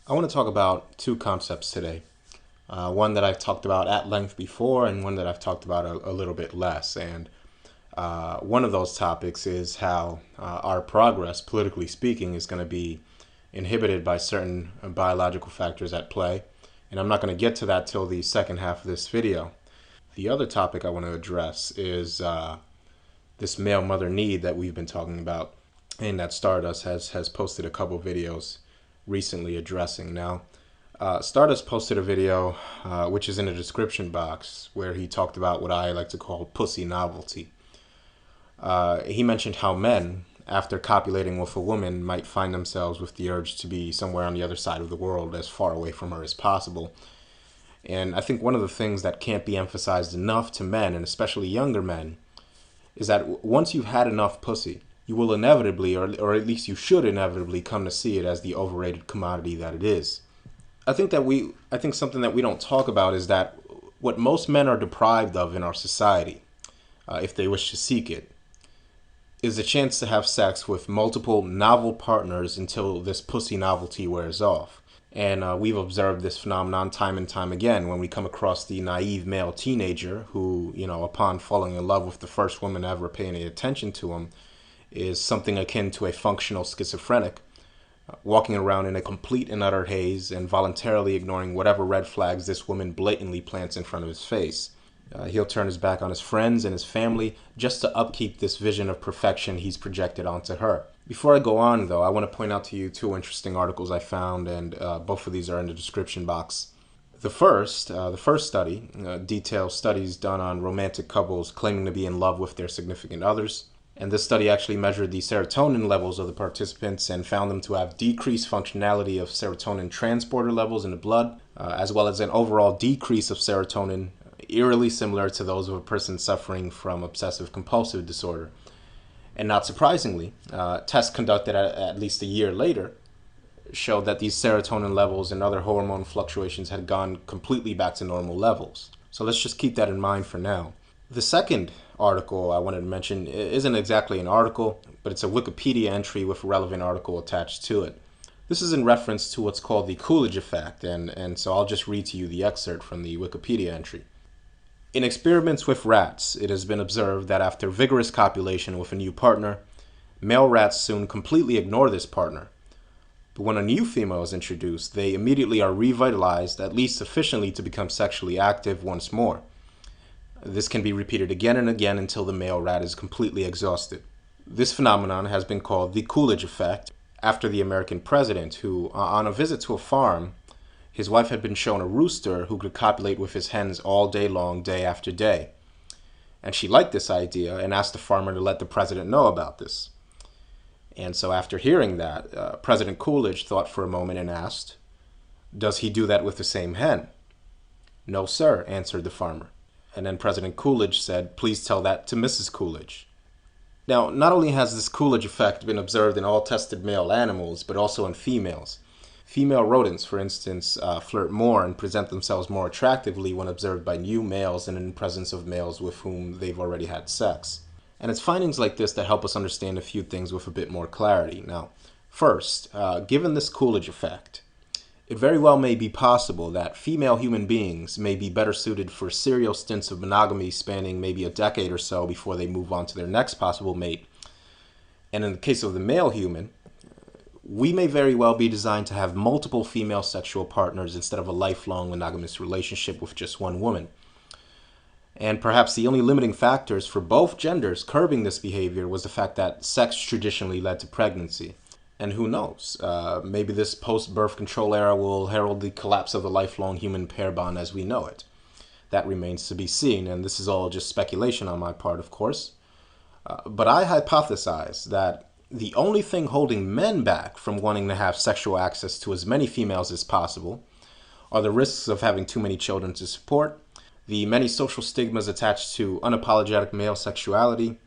I want to talk about two concepts today. One that I've talked about at length before, and one that I've talked about a little bit less. And one of those topics is how our progress, politically speaking, is going to be inhibited by certain biological factors at play. And I'm not going to get to that till the second half of this video. The other topic I want to address is this male mother need that we've been talking about, and that Stardust has posted a couple videos recently addressing. Now, Stardust posted a video which is in the description box where he talked about what I like to call pussy novelty. He mentioned how men, after copulating with a woman, might find themselves with the urge to be somewhere on the other side of the world, as far away from her as possible. And I think one of the things that can't be emphasized enough to men, and especially younger men, is that once you've had enough pussy, you will inevitably, or at least you should inevitably, come to see it as the overrated commodity that it is. I think something that we don't talk about is that what most men are deprived of in our society, if they wish to seek it, is the chance to have sex with multiple novel partners until this pussy novelty wears off. And we've observed this phenomenon time and time again when we come across the naive male teenager who, upon falling in love with the first woman ever paying any attention to him, is something akin to a functional schizophrenic, walking around in a complete and utter haze and voluntarily ignoring whatever red flags this woman blatantly plants in front of his face. He'll turn his back on his friends and his family just to upkeep this vision of perfection he's projected onto her. Before I go on, though, I want to point out to you two interesting articles I found, and both of these are in the description box. The first study details studies done on romantic couples claiming to be in love with their significant others. And this study actually measured the serotonin levels of the participants and found them to have decreased functionality of serotonin transporter levels in the blood, as well as an overall decrease of serotonin, eerily similar to those of a person suffering from obsessive compulsive disorder. And not surprisingly, tests conducted at least a year later showed that these serotonin levels and other hormone fluctuations had gone completely back to normal levels. So let's just keep that in mind for now. The second article I wanted to mention isn't exactly an article, but it's a Wikipedia entry with a relevant article attached to it. This is in reference to what's called the Coolidge effect, and so I'll just read to you the excerpt from the Wikipedia entry. In experiments with rats, it has been observed that after vigorous copulation with a new partner, male rats soon completely ignore this partner. But when a new female is introduced, they immediately are revitalized, at least sufficiently to become sexually active once more. This can be repeated again and again until the male rat is completely exhausted. This phenomenon has been called the Coolidge effect, after the American president who, on a visit to a farm, his wife had been shown a rooster who could copulate with his hens all day long, day after day. And she liked this idea and asked the farmer to let the president know about this. And so after hearing that, President Coolidge thought for a moment and asked, "Does he do that with the same hen?" "No, sir," answered the farmer. And then President Coolidge said, "Please tell that to Mrs. Coolidge." Now, not only has this Coolidge effect been observed in all tested male animals, but also in females. Female rodents, for instance, flirt more and present themselves more attractively when observed by new males and in presence of males with whom they've already had sex. And it's findings like this that help us understand a few things with a bit more clarity. Now, first, given this Coolidge effect, it very well may be possible that female human beings may be better suited for serial stints of monogamy spanning maybe a decade or so before they move on to their next possible mate. And in the case of the male human, we may very well be designed to have multiple female sexual partners instead of a lifelong monogamous relationship with just one woman. And perhaps the only limiting factors for both genders curbing this behavior was the fact that sex traditionally led to pregnancy. And who knows, maybe this post-birth control era will herald the collapse of the lifelong human pair bond as we know it. That remains to be seen, and this is all just speculation on my part, of course. But I hypothesize that the only thing holding men back from wanting to have sexual access to as many females as possible are the risks of having too many children to support, the many social stigmas attached to unapologetic male sexuality,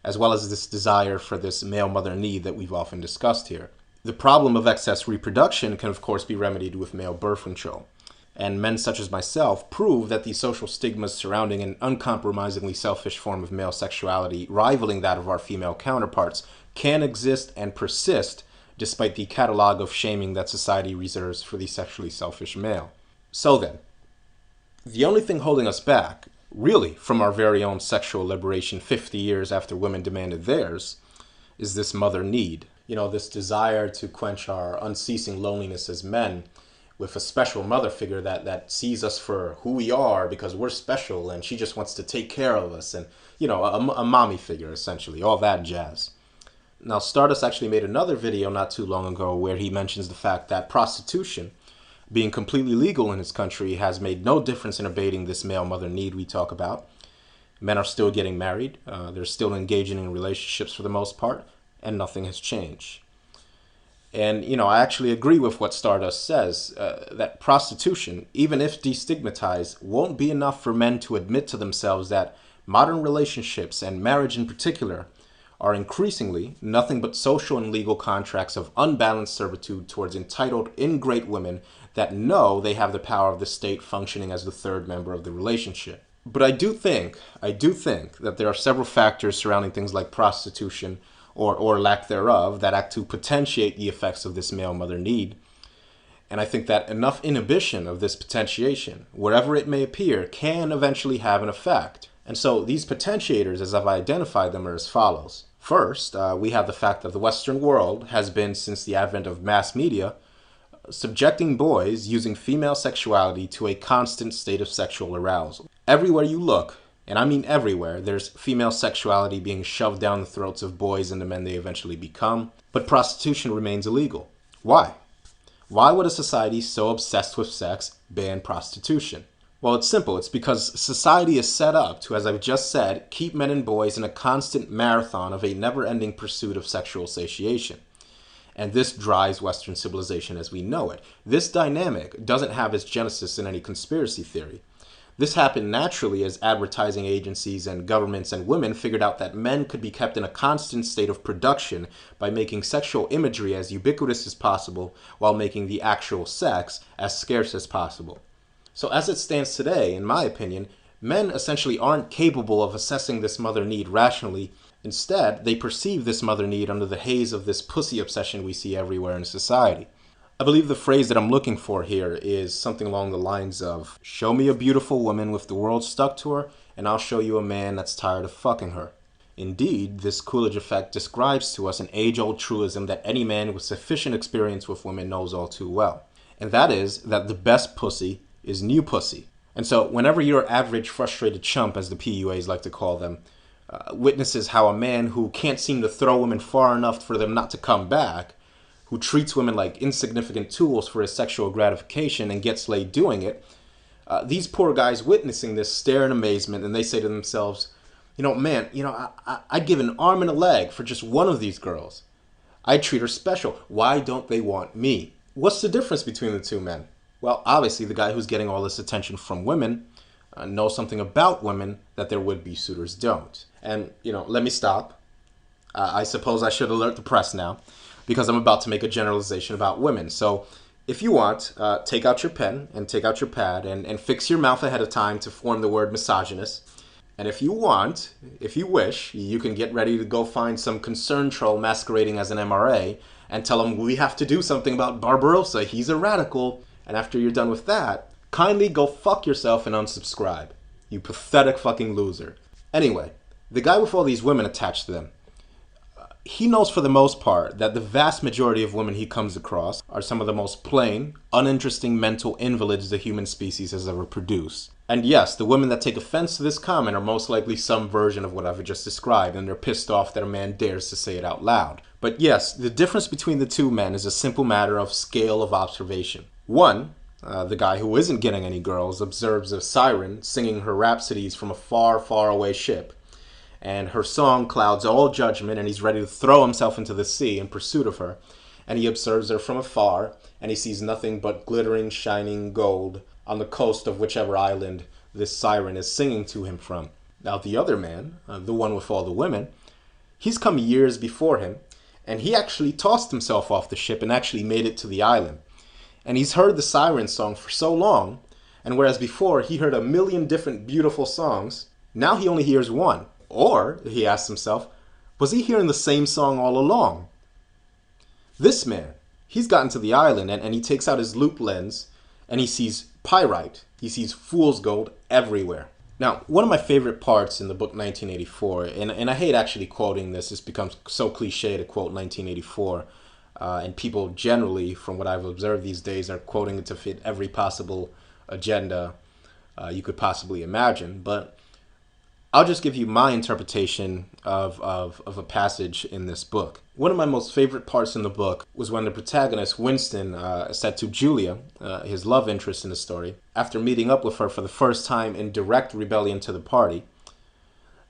as well as this desire for this male mother need that we've often discussed here. The problem of excess reproduction can of course be remedied with male birth control. And men such as myself prove that the social stigmas surrounding an uncompromisingly selfish form of male sexuality rivaling that of our female counterparts can exist and persist despite the catalog of shaming that society reserves for the sexually selfish male. So then, the only thing holding us back, really, from our very own sexual liberation 50 years after women demanded theirs, is this mother need. This desire to quench our unceasing loneliness as men with a special mother figure that sees us for who we are because we're special and she just wants to take care of us, and, a mommy figure, essentially, all that jazz. Now, Stardust actually made another video not too long ago where he mentions the fact that prostitution, being completely legal in his country, has made no difference in abating this male mother need we talk about. Men are still getting married, they're still engaging in relationships for the most part, and nothing has changed. And, I actually agree with what Stardust says, that prostitution, even if destigmatized, won't be enough for men to admit to themselves that modern relationships, and marriage in particular, are increasingly nothing but social and legal contracts of unbalanced servitude towards entitled, ingrate women that know they have the power of the state functioning as the third member of the relationship. But I do think that there are several factors surrounding things like prostitution, or lack thereof, that act to potentiate the effects of this male mother need. And I think that enough inhibition of this potentiation, wherever it may appear, can eventually have an effect. And so these potentiators, as I've identified them, are as follows. First, we have the fact that the Western world has been, since the advent of mass media, subjecting boys using female sexuality to a constant state of sexual arousal. Everywhere you look, and I mean everywhere, there's female sexuality being shoved down the throats of boys and the men they eventually become. But prostitution remains illegal. Why? Why would a society so obsessed with sex ban prostitution? Well, it's simple. It's because society is set up to, as I've just said, keep men and boys in a constant marathon of a never-ending pursuit of sexual satiation. And this drives Western civilization as we know it. This dynamic doesn't have its genesis in any conspiracy theory. This happened naturally as advertising agencies and governments and women figured out that men could be kept in a constant state of production by making sexual imagery as ubiquitous as possible while making the actual sex as scarce as possible. So as it stands today, in my opinion, men essentially aren't capable of assessing this mother need rationally. Instead, they perceive this mother need under the haze of this pussy obsession we see everywhere in society. I believe the phrase that I'm looking for here is something along the lines of, show me a beautiful woman with the world stuck to her, and I'll show you a man that's tired of fucking her. Indeed, this Coolidge effect describes to us an age-old truism that any man with sufficient experience with women knows all too well. And that is that the best pussy is new pussy. And so whenever your average frustrated chump, as the PUAs like to call them, witnesses how a man who can't seem to throw women far enough for them not to come back, who treats women like insignificant tools for his sexual gratification and gets laid doing it, these poor guys witnessing this stare in amazement, and they say to themselves, man, I'd give an arm and a leg for just one of these girls. I'd treat her special. Why don't they want me? What's the difference between the two men? Well, obviously the guy who's getting all this attention from women knows something about women that their would-be suitors don't. And, let me stop. I suppose I should alert the press now, because I'm about to make a generalization about women. So if you want, take out your pen and take out your pad and fix your mouth ahead of time to form the word misogynist. And if you want, if you wish, you can get ready to go find some concerned troll masquerading as an MRA and tell him we have to do something about Barbarossa. He's a radical. And after you're done with that, kindly go fuck yourself and unsubscribe. You pathetic fucking loser. Anyway, the guy with all these women attached to them, he knows for the most part that the vast majority of women he comes across are some of the most plain, uninteresting mental invalids the human species has ever produced. And yes, the women that take offense to this comment are most likely some version of what I've just described, and they're pissed off that a man dares to say it out loud. But yes, the difference between the two men is a simple matter of scale of observation. One, the guy who isn't getting any girls, observes a siren singing her rhapsodies from a far, far away ship. And her song clouds all judgment, and he's ready to throw himself into the sea in pursuit of her. And he observes her from afar, and he sees nothing but glittering, shining gold on the coast of whichever island this siren is singing to him from. Now the other man, the one with all the women, he's come years before him, and he actually tossed himself off the ship and actually made it to the island. And he's heard the siren song for so long, and whereas before he heard a million different beautiful songs, now he only hears one. Or, he asks himself, was he hearing the same song all along? This man, he's gotten to the island and he takes out his loop lens and he sees pyrite. He sees fool's gold everywhere. Now, one of my favorite parts in the book 1984, and I hate actually quoting this, it's become so cliche to quote 1984, and people generally, from what I've observed these days, are quoting it to fit every possible agenda you could possibly imagine. But I'll just give you my interpretation of a passage in this book. One of my most favorite parts in the book was when the protagonist, Winston, said to Julia, his love interest in the story, after meeting up with her for the first time in direct rebellion to the party,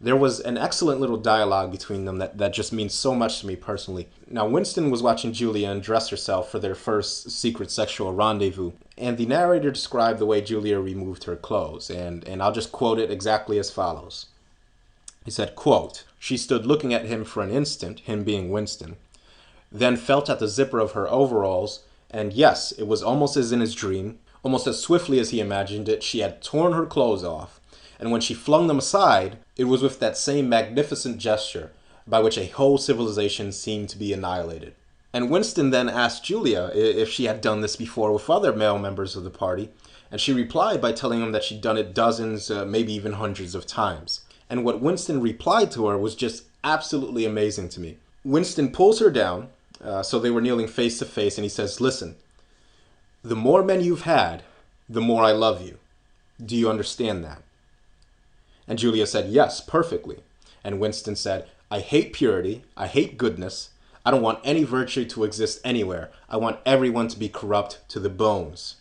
there was an excellent little dialogue between them that just means so much to me personally. Now, Winston was watching Julia undress herself for their first secret sexual rendezvous, and the narrator described the way Julia removed her clothes, and I'll just quote it exactly as follows. He said, quote, "She stood looking at him for an instant," him being Winston, "then felt at the zipper of her overalls, and yes, it was almost as in his dream, almost as swiftly as he imagined it, she had torn her clothes off, and when she flung them aside, it was with that same magnificent gesture by which a whole civilization seemed to be annihilated." And Winston then asked Julia if she had done this before with other male members of the party, and she replied by telling him that she'd done it dozens, maybe even hundreds of times. And what Winston replied to her was just absolutely amazing to me. Winston pulls her down, so they were kneeling face to face, and he says, "Listen, the more men you've had, the more I love you. Do you understand that?" And Julia said, "Yes, perfectly." And Winston said, "I hate purity. I hate goodness. I don't want any virtue to exist anywhere. I want everyone to be corrupt to the bones."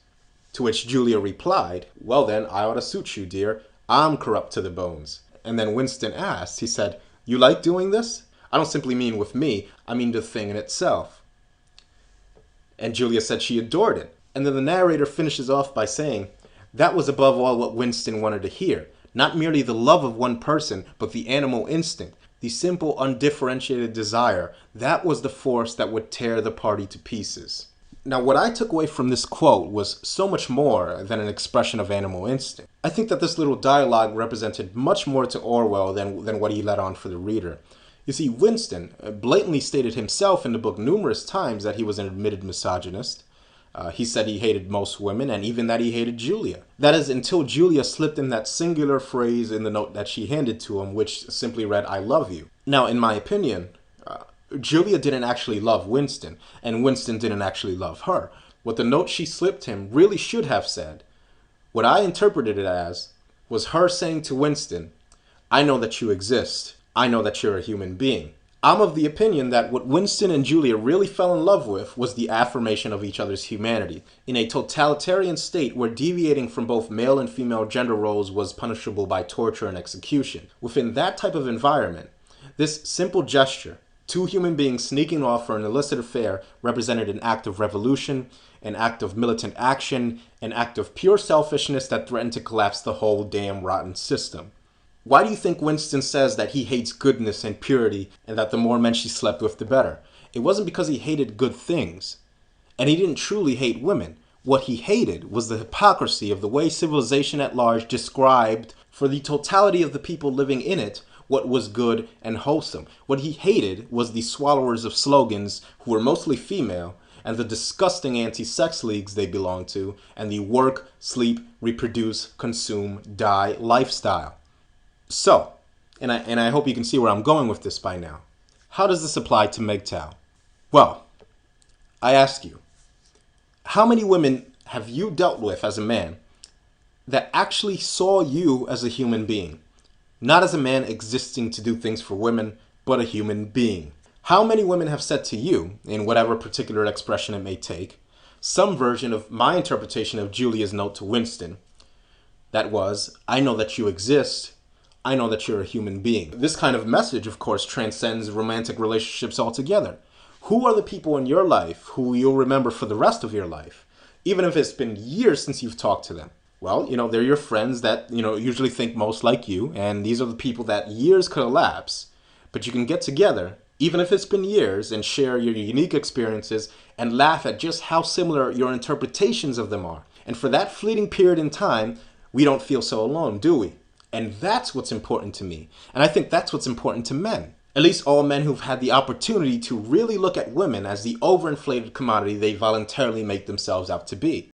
To which Julia replied, "Well then, I ought to suit you, dear. I'm corrupt to the bones." And then Winston asked, he said, "You like doing this? I don't simply mean with me, I mean the thing in itself." And Julia said she adored it. And then the narrator finishes off by saying, that was above all what Winston wanted to hear. Not merely the love of one person, but the animal instinct, the simple, undifferentiated desire. That was the force that would tear the party to pieces. Now, what I took away from this quote was so much more than an expression of animal instinct. I think that this little dialogue represented much more to Orwell than what he let on for the reader. You see, Winston blatantly stated himself in the book numerous times that he was an admitted misogynist. He said he hated most women, and even that he hated Julia. That is, until Julia slipped in that singular phrase in the note that she handed to him, which simply read, "I love you." Now, in my opinion, Julia didn't actually love Winston, and Winston didn't actually love her. What the note she slipped him really should have said, what I interpreted it as, was her saying to Winston, "I know that you exist. I know that you're a human being." I'm of the opinion that what Winston and Julia really fell in love with was the affirmation of each other's humanity. In a totalitarian state where deviating from both male and female gender roles was punishable by torture and execution. Within that type of environment, this simple gesture, two human beings sneaking off for an illicit affair, represented an act of revolution, an act of militant action, an act of pure selfishness that threatened to collapse the whole damn rotten system. Why do you think Winston says that he hates goodness and purity and that the more men she slept with, the better? It wasn't because he hated good things. And he didn't truly hate women. What he hated was the hypocrisy of the way civilization at large described, for the totality of the people living in it, what was good and wholesome. What he hated was the swallowers of slogans who were mostly female, and the disgusting anti-sex leagues they belonged to, and the work, sleep, reproduce, consume, die lifestyle. So, and I hope you can see where I'm going with this by now. How does this apply to MGTOW? Well, I ask you, how many women have you dealt with as a man that actually saw you as a human being? Not as a man existing to do things for women, but a human being. How many women have said to you, in whatever particular expression it may take, some version of my interpretation of Julia's note to Winston, that was, "I know that you exist, I know that you're a human being." This kind of message, of course, transcends romantic relationships altogether. Who are the people in your life who you'll remember for the rest of your life, even if it's been years since you've talked to them? Well, they're your friends that, usually think most like you, and these are the people that years could elapse, but you can get together, even if it's been years, and share your unique experiences and laugh at just how similar your interpretations of them are. And for that fleeting period in time, we don't feel so alone, do we? And that's what's important to me. And I think that's what's important to men. At least all men who've had the opportunity to really look at women as the overinflated commodity they voluntarily make themselves out to be.